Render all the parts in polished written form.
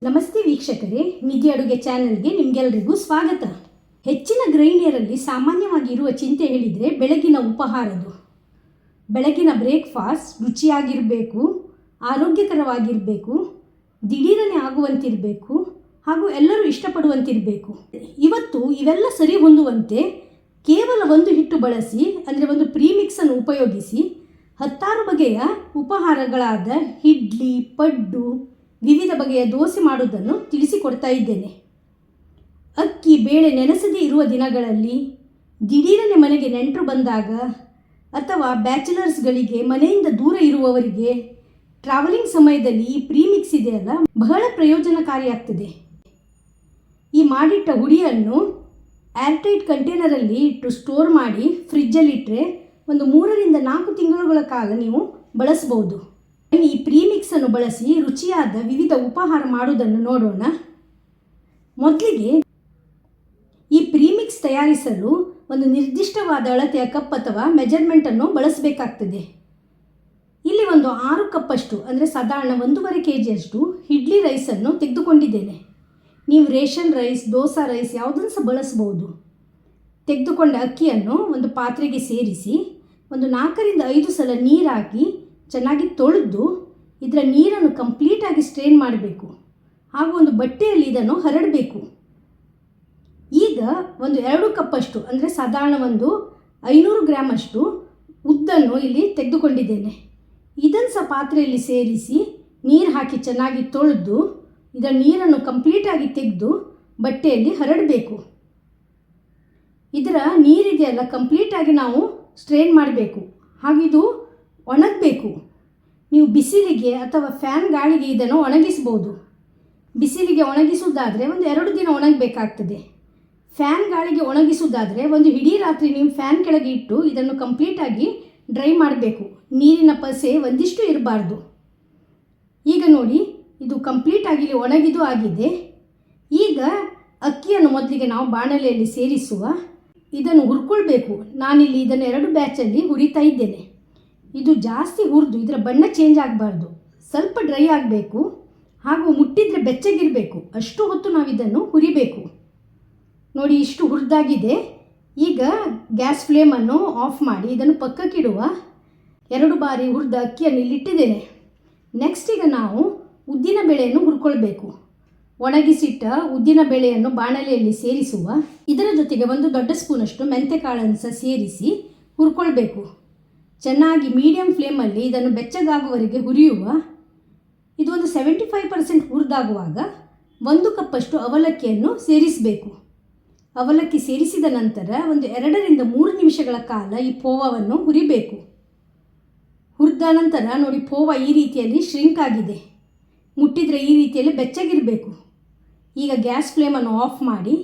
ನಮಸ್ತೆ ವೀಕ್ಷಕರೇ, ನಿಧಿ ಅಡುಗೆ ಚಾನೆಲ್ಗೆ ನಿಮಗೆಲ್ಲರಿಗೂ ಸ್ವಾಗತ. ಹೆಚ್ಚಿನ ಗೃಹಿಣಿಯರಲ್ಲಿ ಸಾಮಾನ್ಯವಾಗಿ ಇರುವ ಚಿಂತೆ ಹೇಳಿದರೆ ಬೆಳಗಿನ ಉಪಹಾರದು. ಬೆಳಗಿನ ಬ್ರೇಕ್ಫಾಸ್ಟ್ ರುಚಿಯಾಗಿರಬೇಕು, ಆರೋಗ್ಯಕರವಾಗಿರಬೇಕು, ದಿಢೀರನೆ ಆಗುವಂತಿರಬೇಕು ಹಾಗೂ ಎಲ್ಲರೂ ಇಷ್ಟಪಡುವಂತಿರಬೇಕು. ಇವತ್ತು ಇವೆಲ್ಲ ಸರಿ ಹೊಂದುವಂತೆ ಕೇವಲ ಒಂದು ಹಿಟ್ಟು ಬಳಸಿ, ಅಂದರೆ ಒಂದು ಪ್ರೀಮಿಕ್ಸನ್ನು ಉಪಯೋಗಿಸಿ 16 ಬಗೆಯ ಉಪಹಾರಗಳಾದ ಇಡ್ಲಿ, ಪಡ್ಡು, ವಿವಿಧ ಬಗೆಯ ದೋಸೆ ಮಾಡುವುದನ್ನು ತಿಳಿಸಿಕೊಡ್ತಾ ಇದ್ದೇನೆ. ಅಕ್ಕಿ ಬೇಳೆ ನೆನೆಸದೇ ಇರುವ ದಿನಗಳಲ್ಲಿ, ದಿಢೀರನೆ ಮನೆಗೆ ನೆಂಟರು ಬಂದಾಗ, ಅಥವಾ ಬ್ಯಾಚುಲರ್ಸ್ಗಳಿಗೆ, ಮನೆಯಿಂದ ದೂರ ಇರುವವರಿಗೆ ಟ್ರಾವೆಲಿಂಗ್ ಸಮಯದಲ್ಲಿ ಈ ಪ್ರೀಮಿಕ್ಸ್ ಇದೆಯಲ್ಲ ಬಹಳ ಪ್ರಯೋಜನಕಾರಿಯಾಗ್ತದೆ. ಈ ಮಾಡಿಟ್ಟ ಹುಡಿಯನ್ನು ಏರ್ಟೈಟ್ ಕಂಟೈನರಲ್ಲಿ ಇಟ್ಟು ಸ್ಟೋರ್ ಮಾಡಿ ಫ್ರಿಜ್ಜಲ್ಲಿಟ್ಟರೆ ಒಂದು 3 ರಿಂದ 4 ತಿಂಗಳುಗಳ ಕಾಲ ನೀವು ಬಳಸಬಹುದು. ಈ ಪ್ರೀಮಿಕ್ಸನ್ನು ಬಳಸಿ ರುಚಿಯಾದ ವಿವಿಧ ಉಪಹಾರ ಮಾಡುವುದನ್ನು ನೋಡೋಣ. ಮೊದಲಿಗೆ ಈ ಪ್ರೀಮಿಕ್ಸ್ ತಯಾರಿಸಲು ಒಂದು ನಿರ್ದಿಷ್ಟವಾದ ಅಳತೆಯ ಕಪ್ ಅಥವಾ ಮೆಜರ್ಮೆಂಟನ್ನು ಬಳಸಬೇಕಾಗ್ತದೆ. ಇಲ್ಲಿ ಒಂದು 6 ಕಪ್ಪಷ್ಟು, ಅಂದರೆ ಸಾಧಾರಣ 1.5 kg ಇಡ್ಲಿ ರೈಸನ್ನು ತೆಗೆದುಕೊಂಡಿದ್ದೇನೆ. ನೀವು ರೇಷನ್ ರೈಸ್, ದೋಸಾ ರೈಸ್ ಯಾವುದನ್ನು ಸಹ ಬಳಸಬಹುದು. ತೆಗೆದುಕೊಂಡ ಅಕ್ಕಿಯನ್ನು ಒಂದು ಪಾತ್ರೆಗೆ ಸೇರಿಸಿ ಒಂದು 4 ರಿಂದ 5 ಸಲ ನೀರು ಹಾಕಿ ಚೆನ್ನಾಗಿ ತೊಳೆದು ಇದರ ನೀರನ್ನು ಕಂಪ್ಲೀಟಾಗಿ ಸ್ಟ್ರೈನ್ ಮಾಡಬೇಕು ಹಾಗೂ ಒಂದು ಬಟ್ಟೆಯಲ್ಲಿ ಇದನ್ನು ಹರಡಬೇಕು. ಈಗ ಒಂದು 2 ಕಪ್ಪಷ್ಟು, ಅಂದರೆ ಸಾಧಾರಣ ಒಂದು 500 ಗ್ರಾಮಷ್ಟು ಉದ್ದನ್ನು ಇಲ್ಲಿ ತೆಗೆದುಕೊಂಡಿದ್ದೇನೆ. ಇದನ್ನು ಸಹ ಪಾತ್ರೆಯಲ್ಲಿ ಸೇರಿಸಿ ನೀರು ಹಾಕಿ ಚೆನ್ನಾಗಿ ತೊಳೆದು ಇದರ ನೀರನ್ನು ಕಂಪ್ಲೀಟಾಗಿ ತೆಗೆದು ಬಟ್ಟೆಯಲ್ಲಿ ಹರಡಬೇಕು. ಇದರ ನೀರಿದೆಯಲ್ಲ ಕಂಪ್ಲೀಟಾಗಿ ನಾವು ಸ್ಟ್ರೈನ್ ಮಾಡಬೇಕು ಹಾಗೂ ಇದು ಒಣಗಬೇಕು. ನೀವು ಬಿಸಿಲಿಗೆ ಅಥವಾ ಫ್ಯಾನ್ ಗಾಳಿಗೆ ಇದನ್ನು ಒಣಗಿಸ್ಬೋದು. ಬಿಸಿಲಿಗೆ ಒಣಗಿಸುವುದಾದರೆ ಒಂದು 2 ದಿನ ಒಣಗಬೇಕಾಗ್ತದೆ. ಫ್ಯಾನ್ ಗಾಳಿಗೆ ಒಣಗಿಸುವುದಾದರೆ ಒಂದು ಇಡೀ ರಾತ್ರಿ ನೀವು ಫ್ಯಾನ್ ಕೆಳಗೆ ಇಟ್ಟು ಇದನ್ನು ಕಂಪ್ಲೀಟಾಗಿ ಡ್ರೈ ಮಾಡಬೇಕು. ನೀರಿನ ಪಸೆ ಒಂದಿಷ್ಟು ಇರಬಾರ್ದು. ಈಗ ನೋಡಿ, ಇದು ಕಂಪ್ಲೀಟಾಗಿ ಇಲ್ಲಿ ಒಣಗಿದು ಆಗಿದೆ. ಈಗ ಅಕ್ಕಿಯನ್ನು ಮೊದಲಿಗೆ ನಾವು ಬಾಣಲೆಯಲ್ಲಿ ಸೇರಿಸುವ. ಇದನ್ನು ಹುರ್ಕೊಳ್ಬೇಕು. ನಾನಿಲ್ಲಿ ಇದನ್ನು 2 ಬ್ಯಾಚಲ್ಲಿ ಹುರಿತಾ ಇದ್ದೇನೆ. ಇದು ಜಾಸ್ತಿ ಹುರಿದು ಇದರ ಬಣ್ಣ ಚೇಂಜ್ ಆಗಬಾರ್ದು, ಸ್ವಲ್ಪ ಡ್ರೈ ಆಗಬೇಕು ಹಾಗೂ ಮುಟ್ಟಿದರೆ ಬೆಚ್ಚಗಿರಬೇಕು. ಅಷ್ಟು ಹೊತ್ತು ನಾವು ಇದನ್ನು ಹುರಿಬೇಕು. ನೋಡಿ, ಇಷ್ಟು ಹುರಿದಾಗಿದೆ. ಈಗ ಗ್ಯಾಸ್ ಫ್ಲೇಮನ್ನು ಆಫ್ ಮಾಡಿ ಇದನ್ನು ಪಕ್ಕಕ್ಕಿಡುವ. 2 ಬಾರಿ ಹುರಿದ ಅಕ್ಕಿಯನ್ನು ಇಲ್ಲಿಟ್ಟಿದ್ದೇನೆ. ನೆಕ್ಸ್ಟ್ ಈಗ ನಾವು ಉದ್ದಿನ ಬೇಳೆಯನ್ನು ಹುರ್ಕೊಳ್ಬೇಕು. ಒಣಗಿಸಿಟ್ಟ ಉದ್ದಿನ ಬೇಳೆಯನ್ನು ಬಾಣಲೆಯಲ್ಲಿ ಸೇರಿಸುವ. ಇದರ ಜೊತೆಗೆ 1 ದೊಡ್ಡ ಸ್ಪೂನಷ್ಟು ಮೆಂತೆಕಾಳನ್ನು ಸಹ ಸೇರಿಸಿ ಹುರ್ಕೊಳ್ಬೇಕು. ಚೆನ್ನಾಗಿ ಮೀಡಿಯಂ ಫ್ಲೇಮಲ್ಲಿ ಇದನ್ನು ಬೆಚ್ಚಗಾಗುವವರೆಗೆ ಹುರಿಯುವ. ಇದು ಒಂದು 75% ಹುರಿದಾಗುವಾಗ 1 ಕಪ್ಪಷ್ಟು ಅವಲಕ್ಕಿಯನ್ನು ಸೇರಿಸಬೇಕು. ಅವಲಕ್ಕಿ ಸೇರಿಸಿದ ನಂತರ ಒಂದು 2 ರಿಂದ 3 ನಿಮಿಷಗಳ ಕಾಲ ಈ ಪೋವನ್ನು ಹುರಿಬೇಕು. ಹುರಿದ ನಂತರ ನೋಡಿ, ಪೋವ ಈ ರೀತಿಯಲ್ಲಿ ಶ್ರಿಂಕ್ ಆಗಿದೆ. ಮುಟ್ಟಿದರೆ ಈ ರೀತಿಯಲ್ಲಿ ಬೆಚ್ಚಗಿರಬೇಕು. ಈಗ ಗ್ಯಾಸ್ ಫ್ಲೇಮನ್ನು ಆಫ್ ಮಾಡಿ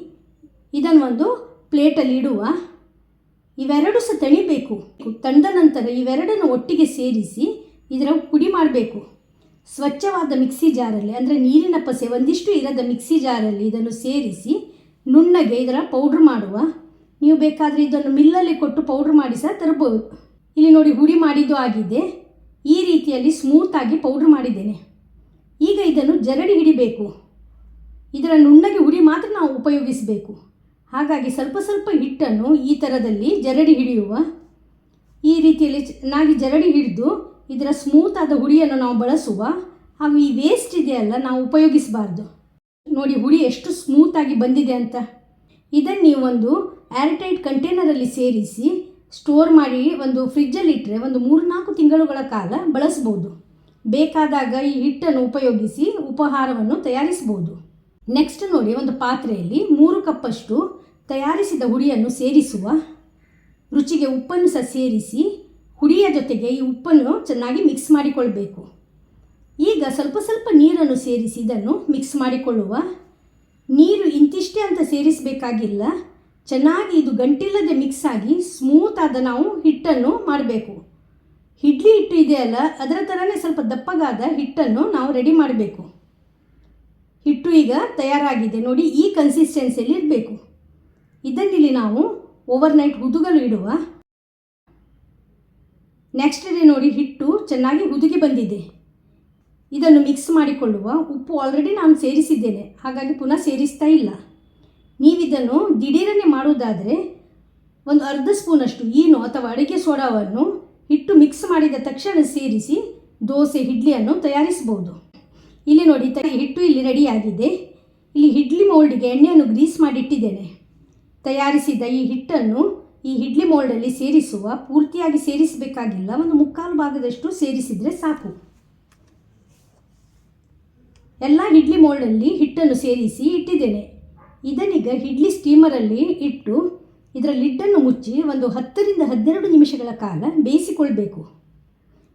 ಇದನ್ನು ಒಂದು ಪ್ಲೇಟಲ್ಲಿ ಇಡುವ. ಇವೆರಡು ಸಹ ತಣಿಬೇಕು. ತಣ್ಣದ ನಂತರ ಇವೆರಡನ್ನು ಒಟ್ಟಿಗೆ ಸೇರಿಸಿ ಇದರ ಪುಡಿ ಮಾಡಬೇಕು. ಸ್ವಚ್ಛವಾದ ಮಿಕ್ಸಿ ಜಾರಲ್ಲಿ, ಅಂದರೆ ನೀರಿನ ಪಸೆ ಒಂದಿಷ್ಟು ಇರದ ಮಿಕ್ಸಿ ಜಾರಲ್ಲಿ ಇದನ್ನು ಸೇರಿಸಿ ನುಣ್ಣಗೆ ಇದರ ಪೌಡ್ರ್ ಮಾಡುವ. ನೀವು ಬೇಕಾದರೆ ಇದನ್ನು ಮಿಲ್ಲಲ್ಲಿ ಕೊಟ್ಟು ಪೌಡ್ರ್ ಮಾಡಿ ಸಹ ತರಬಹುದು. ಇಲ್ಲಿ ನೋಡಿ, ಹುಡಿ ಮಾಡಿದ್ದು ಆಗಿದೆ. ಈ ರೀತಿಯಲ್ಲಿ ಸ್ಮೂತಾಗಿ ಪೌಡ್ರ್ ಮಾಡಿದ್ದೇನೆ. ಈಗ ಇದನ್ನು ಜರಡಿ ಹಿಡಿಬೇಕು. ಇದರ ನುಣ್ಣಗೆ ಹುಡಿ ಮಾತ್ರ ನಾವು ಉಪಯೋಗಿಸಬೇಕು. ಹಾಗಾಗಿ ಸ್ವಲ್ಪ ಸ್ವಲ್ಪ ಹಿಟ್ಟನ್ನು ಈ ಥರದಲ್ಲಿ ಜರಡಿ ಹಿಡಿಯುವ. ಈ ರೀತಿಯಲ್ಲಿ ಚೆನ್ನಾಗಿ ಜರಡಿ ಹಿಡಿದು ಇದರ ಸ್ಮೂತಾದ ಹುಡಿಯನ್ನು ನಾವು ಬಳಸುವ. ಹಾಗೂ ಈ ವೇಸ್ಟ್ ಇದೆಯಲ್ಲ ನಾವು ಉಪಯೋಗಿಸಬಾರ್ದು. ನೋಡಿ, ಹುಡಿ ಎಷ್ಟು ಸ್ಮೂತಾಗಿ ಬಂದಿದೆ ಅಂತ. ಇದನ್ನು ನೀವು ಒಂದು ಏರ್ಟೈಟ್ ಕಂಟೈನರಲ್ಲಿ ಸೇರಿಸಿ ಸ್ಟೋರ್ ಮಾಡಿ ಒಂದು ಫ್ರಿಜ್ಜಲ್ಲಿ ಇಟ್ಟರೆ ಒಂದು 3-4 ತಿಂಗಳುಗಳ ಕಾಲ ಬಳಸ್ಬೋದು. ಬೇಕಾದಾಗ ಈ ಹಿಟ್ಟನ್ನು ಉಪಯೋಗಿಸಿ ಉಪಹಾರವನ್ನು ತಯಾರಿಸ್ಬೋದು. ನೆಕ್ಸ್ಟ್ ನೋಡಿ, ಒಂದು ಪಾತ್ರೆಯಲ್ಲಿ 3 ಕಪ್ಪಷ್ಟು ತಯಾರಿಸಿದ ಹುಡಿಯನ್ನು ಸೇರಿಸುವ. ರುಚಿಗೆ ಉಪ್ಪನ್ನು ಸಹ ಸೇರಿಸಿ ಹುಡಿಯ ಜೊತೆಗೆ ಈ ಉಪ್ಪನ್ನು ಚೆನ್ನಾಗಿ ಮಿಕ್ಸ್ ಮಾಡಿಕೊಳ್ಬೇಕು. ಈಗ ಸ್ವಲ್ಪ ಸ್ವಲ್ಪ ನೀರನ್ನು ಸೇರಿಸಿ ಇದನ್ನು ಮಿಕ್ಸ್ ಮಾಡಿಕೊಳ್ಳುವ. ನೀರು ಇಂತಿಷ್ಟೇ ಅಂತ ಸೇರಿಸಬೇಕಾಗಿಲ್ಲ. ಚೆನ್ನಾಗಿ ಇದು ಗಂಟಿಲ್ಲದೆ ಮಿಕ್ಸ್ ಆಗಿ ಸ್ಮೂತಾದ ನಾವು ಹಿಟ್ಟನ್ನು ಮಾಡಬೇಕು. ಇಡ್ಲಿ ಹಿಟ್ಟು ಇದೆಯಲ್ಲ ಅದರ ಥರನೇ ಸ್ವಲ್ಪ ದಪ್ಪಗಾದ ಹಿಟ್ಟನ್ನು ನಾವು ರೆಡಿ ಮಾಡಬೇಕು. ಹಿಟ್ಟು ಈಗ ತಯಾರಾಗಿದೆ. ನೋಡಿ, ಈ ಕನ್ಸಿಸ್ಟೆನ್ಸಿಯಲ್ಲಿ ಇರಬೇಕು. ಇದನ್ನಿಲ್ಲಿ ನಾವು ಓವರ್ನೈಟ್ ಹುದುಗಲು ಇಡುವ. ನೆಕ್ಸ್ಟ್ ಡೇ ನೋಡಿ, ಹಿಟ್ಟು ಚೆನ್ನಾಗಿ ಹುದುಗಿ ಬಂದಿದೆ. ಇದನ್ನು ಮಿಕ್ಸ್ ಮಾಡಿಕೊಳ್ಳುವ. ಉಪ್ಪು ಆಲ್ರೆಡಿ ನಾನು ಸೇರಿಸಿದ್ದೇನೆ, ಹಾಗಾಗಿ ಪುನಃ ಸೇರಿಸ್ತಾ ಇಲ್ಲ. ನೀವಿದನ್ನು ದಿಢೀರನೆ ಮಾಡುವುದಾದರೆ ಒಂದು ಅರ್ಧ ಸ್ಪೂನಷ್ಟು ಈನೋ ಅಥವಾ ಅಡುಗೆ ಸೋಡಾವನ್ನು ಹಿಟ್ಟು ಮಿಕ್ಸ್ ಮಾಡಿದ ತಕ್ಷಣ ಸೇರಿಸಿ ದೋಸೆ ಇಡ್ಲಿಯನ್ನು ತಯಾರಿಸ್ಬೋದು. ಇಲ್ಲಿ ನೋಡಿ, ಹಿಟ್ಟು ಇಲ್ಲಿ ರೆಡಿಯಾಗಿದೆ. ಇಲ್ಲಿ ಇಡ್ಲಿ ಮೋಲ್ಡಿಗೆ ಎಣ್ಣೆಯನ್ನು ಗ್ರೀಸ್ ಮಾಡಿಟ್ಟಿದ್ದೇನೆ. ತಯಾರಿಸಿದ ಈ ಹಿಟ್ಟನ್ನು ಈ ಇಡ್ಲಿ ಮೋಲ್ಡಲ್ಲಿ ಸೇರಿಸುವ. ಪೂರ್ತಿಯಾಗಿ ಸೇರಿಸಬೇಕಾಗಿಲ್ಲ, ಒಂದು 3/4 ಭಾಗದಷ್ಟು ಸೇರಿಸಿದರೆ ಸಾಕು. ಎಲ್ಲ ಇಡ್ಲಿ ಮೋಲ್ಡಲ್ಲಿ ಹಿಟ್ಟನ್ನು ಸೇರಿಸಿ ಇಟ್ಟಿದ್ದೇನೆ. ಇದನ್ನೀಗ ಇಡ್ಲಿ ಸ್ಟೀಮರಲ್ಲಿ ಇಟ್ಟು ಇದರ ಲಿಡ್ಡನ್ನು ಮುಚ್ಚಿ ಒಂದು 10ರಿಂದ 12 ನಿಮಿಷಗಳ ಕಾಲ ಬೇಯಿಸಿಕೊಳ್ಬೇಕು.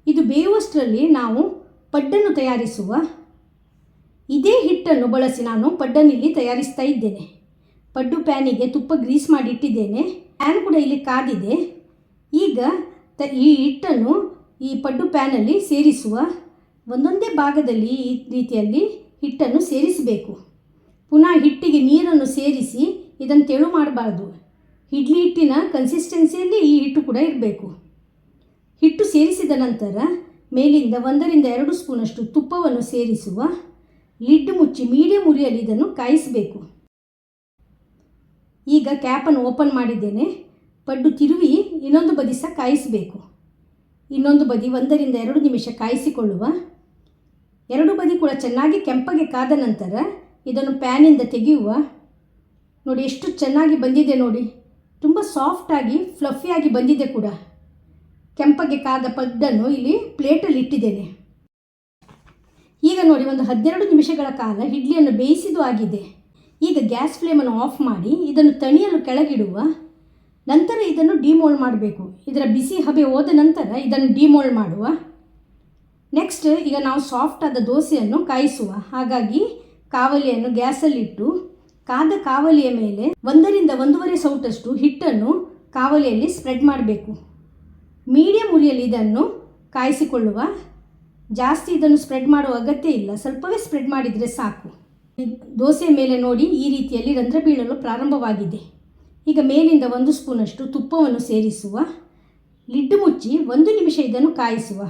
ಇದು ಬೇಯುವಷ್ಟರಲ್ಲಿ ನಾವು ಪಡ್ಡನ್ನು ತಯಾರಿಸುವ. ಇದೇ ಹಿಟ್ಟನ್ನು ಬಳಸಿ ನಾನು ಪಡ್ಡನ್ನಿಲ್ಲಿ ತಯಾರಿಸ್ತಾ ಇದ್ದೇನೆ. ಪಡ್ಡು ಪ್ಯಾನಿಗೆ ತುಪ್ಪ ಗ್ರೀಸ್ ಮಾಡಿ ಇಟ್ಟಿದ್ದೇನೆ. ಪ್ಯಾನ್ ಕೂಡ ಇಲ್ಲಿ ಕಾದಿದೆ. ಈಗ ಈ ಹಿಟ್ಟನ್ನು ಈ ಪಡ್ಡು ಪ್ಯಾನಲ್ಲಿ ಸೇರಿಸುವ. ಒಂದೊಂದೇ ಭಾಗದಲ್ಲಿ ಈ ರೀತಿಯಲ್ಲಿ ಹಿಟ್ಟನ್ನು ಸೇರಿಸಬೇಕು. ಪುನಃ ಹಿಟ್ಟಿಗೆ ನೀರನ್ನು ಸೇರಿಸಿ ಇದನ್ನು ತೆಳು ಮಾಡಬಾರ್ದು. ಇಡ್ಲಿ ಹಿಟ್ಟಿನ ಕನ್ಸಿಸ್ಟೆನ್ಸಿಯಲ್ಲಿ ಈ ಹಿಟ್ಟು ಕೂಡ ಇರಬೇಕು. ಹಿಟ್ಟು ಸೇರಿಸಿದ ನಂತರ ಮೇಲಿಂದ 1ರಿಂದ 2 ಸ್ಪೂನಷ್ಟು ತುಪ್ಪವನ್ನು ಸೇರಿಸುವ. ಲಿಡ್ ಮುಚ್ಚಿ ಮೀಡಿಯಂ ಉರಿಯಲ್ಲಿ ಇದನ್ನು ಕಾಯಿಸಬೇಕು. ಈಗ ಕ್ಯಾಪನ್ನು ಓಪನ್ ಮಾಡಿದ್ದೇನೆ. ಪಡ್ಡು ತಿರುವಿ ಇನ್ನೊಂದು ಬದಿ ಸಹ ಕಾಯಿಸಬೇಕು. ಇನ್ನೊಂದು ಬದಿ 1ರಿಂದ 2 ನಿಮಿಷ ಕಾಯಿಸಿಕೊಳ್ಳುವ. 2 ಬದಿ ಕೂಡ ಚೆನ್ನಾಗಿ ಕೆಂಪಗೆ ಕಾದ ನಂತರ ಇದನ್ನು ಪ್ಯಾನಿಂದ ತೆಗೆಯುವ. ನೋಡಿ ಎಷ್ಟು ಚೆನ್ನಾಗಿ ಬಂದಿದೆ ನೋಡಿ, ತುಂಬ ಸಾಫ್ಟಾಗಿ ಫ್ಲಫಿಯಾಗಿ ಬಂದಿದೆ ಕೂಡ. ಕೆಂಪಗೆ ಕಾದ ಪಡ್ಡನ್ನು ಇಲ್ಲಿ ಪ್ಲೇಟಲ್ಲಿ ಇಟ್ಟಿದ್ದೇನೆ. ಈಗ ನೋಡಿ, ಒಂದು 12 ನಿಮಿಷಗಳ ಕಾಲ ಇಡ್ಲಿಯನ್ನು ಬೇಯಿಸಿದ್ದು ಆಗಿದೆ. ಈಗ ಗ್ಯಾಸ್ ಫ್ಲೇಮನ್ನು ಆಫ್ ಮಾಡಿ ಇದನ್ನು ತಣಿಯಲು ಕೆಳಗಿಡುವ. ನಂತರ ಇದನ್ನು ಡಿಮೋಲ್ಡ್ ಮಾಡಬೇಕು. ಇದರ ಬಿಸಿ ಹಬೆ ಹೋದ ನಂತರ ಇದನ್ನು ಡಿಮೋಲ್ಡ್ ಮಾಡುವ. ನೆಕ್ಸ್ಟ್ ಈಗ ನಾವು ಸಾಫ್ಟ್ ಆದ ದೋಸೆಯನ್ನು ಕಾಯಿಸುವ. ಹಾಗಾಗಿ ಕಾವಲಿಯನ್ನು ಗ್ಯಾಸಲ್ಲಿಟ್ಟು ಕಾದ ಕಾವಲಿಯ ಮೇಲೆ 1ರಿಂದ 1.5 ಸೌಟಷ್ಟು ಹಿಟ್ಟನ್ನು ಕಾವಲಿಯಲ್ಲಿ ಸ್ಪ್ರೆಡ್ ಮಾಡಬೇಕು. ಮೀಡಿಯಂ ಉರಿಯಲ್ಲಿ ಇದನ್ನು ಕಾಯಿಸಿಕೊಳ್ಳುವ. ಜಾಸ್ತಿ ಇದನ್ನು ಸ್ಪ್ರೆಡ್ ಮಾಡುವ ಅಗತ್ಯ ಇಲ್ಲ, ಸ್ವಲ್ಪವೇ ಸ್ಪ್ರೆಡ್ ಮಾಡಿದರೆ ಸಾಕು. ದೋಸೆ ಮೇಲೆ ನೋಡಿ ಈ ರೀತಿಯಲ್ಲಿ ರಂಧ್ರ ಬೀಳಲು ಪ್ರಾರಂಭವಾಗಿದೆ. ಈಗ ಮೇಲಿಂದ 1 ಸ್ಪೂನಷ್ಟು ತುಪ್ಪವನ್ನು ಸೇರಿಸುವ. ಲಿಡ್ ಮುಚ್ಚಿ 1 ನಿಮಿಷ ಇದನ್ನು ಕಾಯಿಸುವ.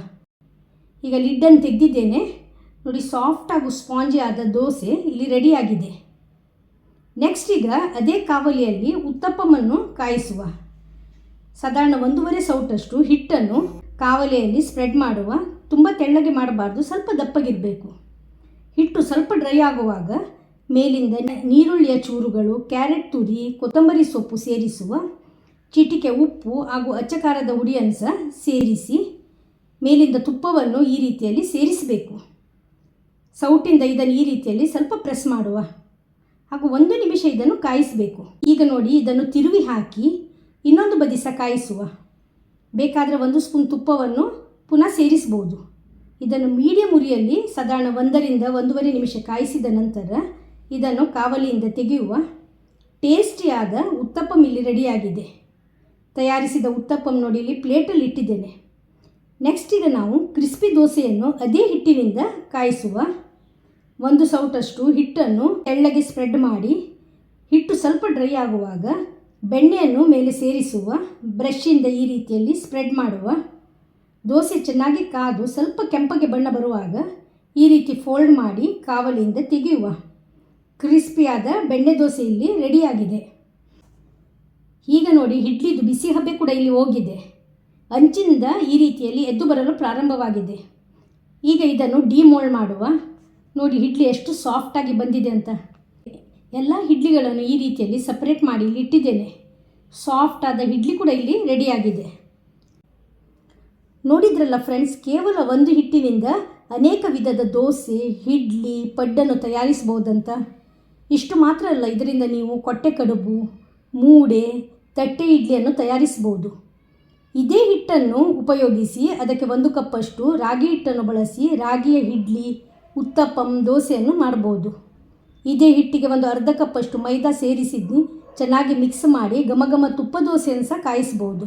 ಈಗ ಲಿಡ್ಡನ್ನು ತೆಗೆದಿದ್ದೇನೆ ನೋಡಿ, ಸಾಫ್ಟ್ ಹಾಗೂ ಸ್ಪಾಂಜಿ ಆದ ದೋಸೆ ಇಲ್ಲಿ ರೆಡಿಯಾಗಿದೆ. ನೆಕ್ಸ್ಟ್ ಈಗ ಅದೇ ಕಾವಲಿಯಲ್ಲಿ ಉತ್ತಪ್ಪವನ್ನು ಕಾಯಿಸುವ. ಸಾಧಾರಣ 1.5 ಸೌಟಷ್ಟು ಹಿಟ್ಟನ್ನು ಕಾವಲಿಯಲ್ಲಿ ಸ್ಪ್ರೆಡ್ ಮಾಡುವ. ತುಂಬ ತೆಳ್ಳಗೆ ಮಾಡಬಾರ್ದು, ಸ್ವಲ್ಪ ದಪ್ಪಗಿರಬೇಕು. ಹಿಟ್ಟು ಸ್ವಲ್ಪ ಡ್ರೈ ಆಗುವಾಗ ಮೇಲಿಂದ ನೀರುಳ್ಳಿಯ ಚೂರುಗಳು, ಕ್ಯಾರೆಟ್ ತುರಿ, ಕೊತ್ತಂಬರಿ ಸೊಪ್ಪು ಸೇರಿಸುವ. ಚಿಟಿಕೆ ಉಪ್ಪು ಹಾಗೂ ಅಚ್ಚಕಾರದ ಹುಡಿಯನ್ನು ಸಹ ಸೇರಿಸಿ ಮೇಲಿಂದ ತುಪ್ಪವನ್ನು ಈ ರೀತಿಯಲ್ಲಿ ಸೇರಿಸಬೇಕು. ಸೌಟಿಂದ ಇದನ್ನು ಈ ರೀತಿಯಲ್ಲಿ ಸ್ವಲ್ಪ ಪ್ರೆಸ್ ಮಾಡುವ ಹಾಗೂ 1 ನಿಮಿಷ ಇದನ್ನು ಕಾಯಿಸಬೇಕು. ಈಗ ನೋಡಿ, ಇದನ್ನು ತಿರುವಿ ಹಾಕಿ ಇನ್ನೊಂದು ಬದಿ ಸಹ ಕಾಯಿಸುವ. ಬೇಕಾದರೆ 1 ಸ್ಪೂನ್ ತುಪ್ಪವನ್ನು ಪುನಃ ಸೇರಿಸ್ಬೋದು. ಇದನ್ನು ಮೀಡಿಯಂ ಉರಿಯಲ್ಲಿ ಸಾಧಾರಣ 1ರಿಂದ 1.5 ನಿಮಿಷ ಕಾಯಿಸಿದ ನಂತರ ಇದನ್ನು ಕಾವಲಿಯಿಂದ ತೆಗೆಯುವ. ಟೇಸ್ಟಿಯಾದ ಉತ್ತಪ್ಪಂ ಇಲ್ಲಿ ರೆಡಿಯಾಗಿದೆ. ತಯಾರಿಸಿದ ಉತ್ತಪ್ಪಂ ನೋಡಿ ಇಲ್ಲಿ ಪ್ಲೇಟಲ್ಲಿ ಇಟ್ಟಿದ್ದೇನೆ. ನೆಕ್ಸ್ಟ್ ಈಗ ನಾವು ಕ್ರಿಸ್ಪಿ ದೋಸೆಯನ್ನು ಅದೇ ಹಿಟ್ಟಿನಿಂದ ಕಾಯಿಸುವ. 1 ಸೌಟಷ್ಟು ಹಿಟ್ಟನ್ನು ತೆಳ್ಳಗೆ ಸ್ಪ್ರೆಡ್ ಮಾಡಿ ಹಿಟ್ಟು ಸ್ವಲ್ಪ ಡ್ರೈ ಆಗುವಾಗ ಬೆಣ್ಣೆಯನ್ನು ಮೇಲೆ ಸೇರಿಸುವ. ಬ್ರಷಿಂದ ಈ ರೀತಿಯಲ್ಲಿ ಸ್ಪ್ರೆಡ್ ಮಾಡುವ. ದೋಸೆ ಚೆನ್ನಾಗಿ ಕಾದು ಸ್ವಲ್ಪ ಕೆಂಪಗೆ ಬಣ್ಣ ಬರುವಾಗ ಈ ರೀತಿ ಫೋಲ್ಡ್ ಮಾಡಿ ಕಾವಲಿಯಿಂದ ತೆಗೆಯುವ. ಕ್ರಿಸ್ಪಿಯಾದ ಬೆಣ್ಣೆ ದೋಸೆ ಇಲ್ಲಿ ರೆಡಿಯಾಗಿದೆ. ಈಗ ನೋಡಿ, ಇಡ್ಲಿದು ಬಿಸಿ ಹಬೆ ಕೂಡ ಇಲ್ಲಿ ಹೋಗಿದೆ. ಅಂಚಿನಿಂದ ಈ ರೀತಿಯಲ್ಲಿ ಎದ್ದು ಬರಲು ಪ್ರಾರಂಭವಾಗಿದೆ. ಈಗ ಇದನ್ನು ಡಿಮೋಲ್ಡ್ ಮಾಡುವ. ನೋಡಿ ಇಡ್ಲಿ ಎಷ್ಟು ಸಾಫ್ಟಾಗಿ ಬಂದಿದೆ ಅಂತ. ಎಲ್ಲ ಇಡ್ಲಿಗಳನ್ನು ಈ ರೀತಿಯಲ್ಲಿ ಸಪ್ರೇಟ್ ಮಾಡಿ ಇಲ್ಲಿ ಇಟ್ಟಿದ್ದೇನೆ. ಸಾಫ್ಟ್ ಆದ ಇಡ್ಲಿ ಕೂಡ ಇಲ್ಲಿ ರೆಡಿಯಾಗಿದೆ. ನೋಡಿದ್ರಲ್ಲ ಫ್ರೆಂಡ್ಸ್, ಕೇವಲ 1 ಹಿಟ್ಟಿನಿಂದ ಅನೇಕ ವಿಧದ ದೋಸೆ, ಇಡ್ಲಿ, ಪಡ್ಡನ್ನು ತಯಾರಿಸಬಹುದಂತ. ಇಷ್ಟು ಮಾತ್ರ ಅಲ್ಲ, ಇದರಿಂದ ನೀವು ಕೊಟ್ಟೆ ಕಡುಬು, ಮೂಡೆ, ತಟ್ಟೆ ಇಡ್ಲಿಯನ್ನು ತಯಾರಿಸಬಹುದು. ಇದೇ ಹಿಟ್ಟನ್ನು ಉಪಯೋಗಿಸಿ ಅದಕ್ಕೆ 1 ಕಪ್ಪಷ್ಟು ರಾಗಿ ಹಿಟ್ಟನ್ನು ಬಳಸಿ ರಾಗಿಯ ಇಡ್ಲಿ, ಉತ್ತಪ್ಪಂ, ದೋಸೆಯನ್ನು ಮಾಡಬಹುದು. ಇದೇ ಹಿಟ್ಟಿಗೆ 1 ಅರ್ಧ ಕಪ್ಪಷ್ಟು ಮೈದಾ ಸೇರಿಸಿದ್ದು ಚೆನ್ನಾಗಿ ಮಿಕ್ಸ್ ಮಾಡಿ ಘಮ ತುಪ್ಪ ದೋಸೆಯನ್ನು ಸಹ ಕಾಯಿಸಬಹುದು.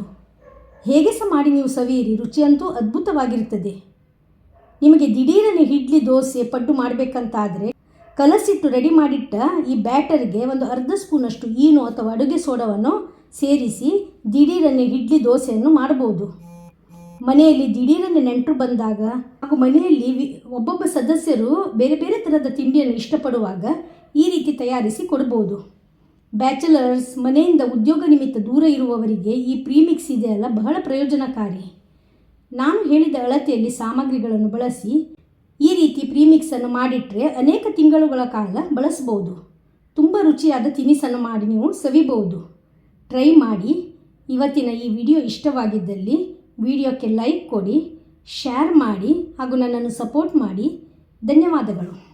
ಹೇಗೆ ಸಹ ಮಾಡಿ ನೀವು ಸವಿಯಿರಿ, ರುಚಿಯಂತೂ ಅದ್ಭುತವಾಗಿರ್ತದೆ. ನಿಮಗೆ ದಿಢೀರನೆ ಇಡ್ಲಿ, ದೋಸೆ, ಪಡ್ಡು ಮಾಡಬೇಕಂತಾದರೆ ಕಲಸಿಟ್ಟು ರೆಡಿ ಮಾಡಿಟ್ಟ ಈ ಬ್ಯಾಟರ್ಗೆ 1 ಅರ್ಧ ಸ್ಪೂನಷ್ಟು ಈನೋ ಅಥವಾ ಅಡುಗೆ ಸೋಡಾವನ್ನು ಸೇರಿಸಿ ದಿಢೀರನೆ ಇಡ್ಲಿ, ದೋಸೆಯನ್ನು ಮಾಡಬಹುದು. ಮನೆಯಲ್ಲಿ ದಿಢೀರನೆ ನೆಂಟರು ಬಂದಾಗ ಹಾಗೂ ಮನೆಯಲ್ಲಿ ಒಬ್ಬೊಬ್ಬ ಸದಸ್ಯರು ಬೇರೆ ಬೇರೆ ಥರದ ತಿಂಡಿಯನ್ನು ಇಷ್ಟಪಡುವಾಗ ಈ ರೀತಿ ತಯಾರಿಸಿ ಕೊಡ್ಬೋದು. ಬ್ಯಾಚಲರ್ಸ್, ಮನೆಯಿಂದ ಉದ್ಯೋಗ ನಿಮಿತ್ತ ದೂರ ಇರುವವರಿಗೆ ಈ ಪ್ರೀಮಿಕ್ಸ್ ಇದೆಯಲ್ಲ ಬಹಳ ಪ್ರಯೋಜನಕಾರಿ. ನಾನು ಹೇಳಿದ ಅಳತೆಯಲ್ಲಿ ಸಾಮಗ್ರಿಗಳನ್ನು ಬಳಸಿ ಈ ರೀತಿ ಪ್ರೀಮಿಕ್ಸನ್ನು ಮಾಡಿಟ್ರೆ ಅನೇಕ ತಿಂಗಳುಗಳ ಕಾಲ ಬಳಸ್ಬೋದು. ತುಂಬ ರುಚಿಯಾದ ತಿನಿಸನ್ನು ಮಾಡಿ ನೀವು ಸವಿಬೋದು. ಟ್ರೈ ಮಾಡಿ. ಇವತ್ತಿನ ಈ ವಿಡಿಯೋ ಇಷ್ಟವಾಗಿದ್ದಲ್ಲಿ ವಿಡಿಯೋಕ್ಕೆ ಲೈಕ್ ಕೊಡಿ, ಶೇರ್ ಮಾಡಿ ಹಾಗೂ ನನ್ನನ್ನು ಸಪೋರ್ಟ್ ಮಾಡಿ. ಧನ್ಯವಾದಗಳು.